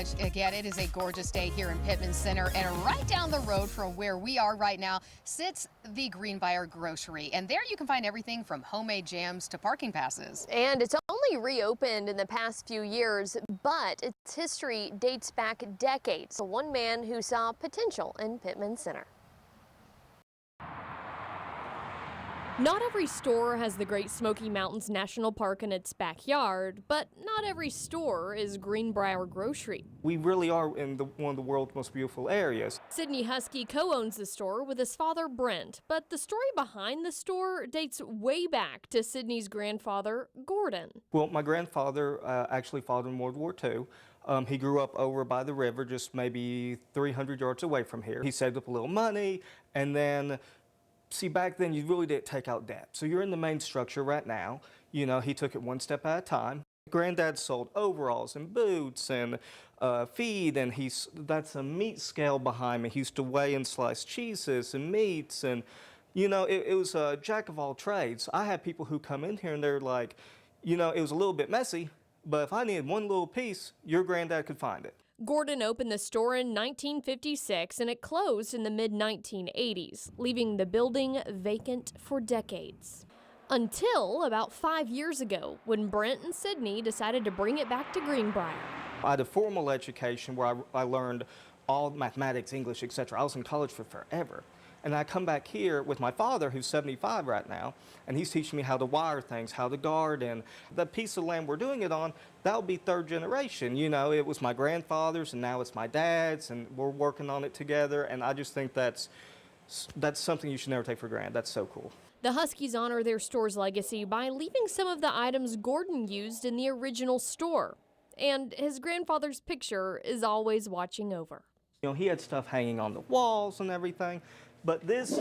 much. Again, it is a gorgeous day here in Pittman Center, and right down the road from where we are right now sits the Greenbrier Grocery. And there you can find everything from homemade jams to parking passes. And it's only reopened in the past few years, but its history dates back decades. One man who saw potential in Pittman Center. Not every store has the Great Smoky Mountains National Park in its backyard, but not every store is Greenbrier Grocery. We really are in one of the world's most beautiful areas. Sydney Husky co-owns the store with his father, Brent, but the story behind the store dates way back to Sydney's grandfather, Gordon. Well, my grandfather actually fought in World War II. He grew up over by the river, just maybe 300 yards away from here. He saved up a little money, and then see, back then you really didn't take out debt. So you're in the main structure right now. You know, he took it one step at a time. Granddad sold overalls and boots and feed, and that's a meat scale behind me. He used to weigh and slice cheeses and meats, and you know, it was a jack of all trades. I had people who come in here and they're like, you know, it was a little bit messy, but if I needed one little piece, your granddad could find it. Gordon opened the store in 1956 and it closed in the mid-1980s, leaving the building vacant for decades. Until about 5 years ago, when Brent and Sydney decided to bring it back to Greenbrier. I had a formal education where I learned all mathematics, English, etc. I was in college for forever. And I come back here with my father, who's 75 right now, and he's teaching me how to wire things, how to garden. The piece of land we're doing it on, that'll be third generation. You know, it was my grandfather's, and now it's my dad's, and we're working on it together. And I just think that's something you should never take for granted. That's so cool. The Huskies honor their store's legacy by leaving some of the items Gordon used in the original store. And his grandfather's picture is always watching over. You know, he had stuff hanging on the walls and everything. But this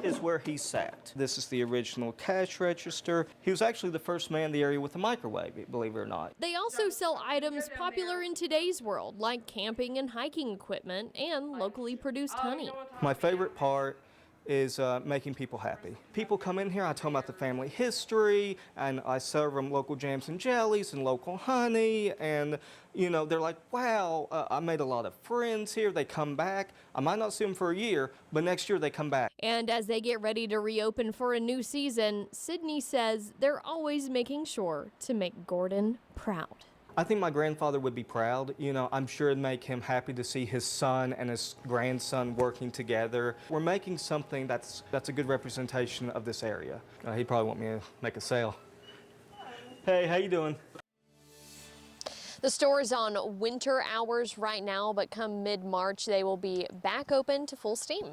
is where he sat. This is the original cash register. He was actually the first man in the area with a microwave, believe it or not. They also sell items popular in today's world, like camping and hiking equipment and locally produced honey. My favorite part is making people happy. People come in here, I tell them about the family history, and I serve them local jams and jellies and local honey, and you know, they're like, wow, I made a lot of friends here. They come back. I might not see them for a year, but next year they come back. And as they get ready to reopen for a new season, Sydney says they're always making sure to make Gordon proud. I think my grandfather would be proud. You know, I'm sure it'd make him happy to see his son and his grandson working together. We're making something that's a good representation of this area. He'd probably want me to make a sale. Hey, how you doing? The store is on winter hours right now, but come mid-March, they will be back open to full steam.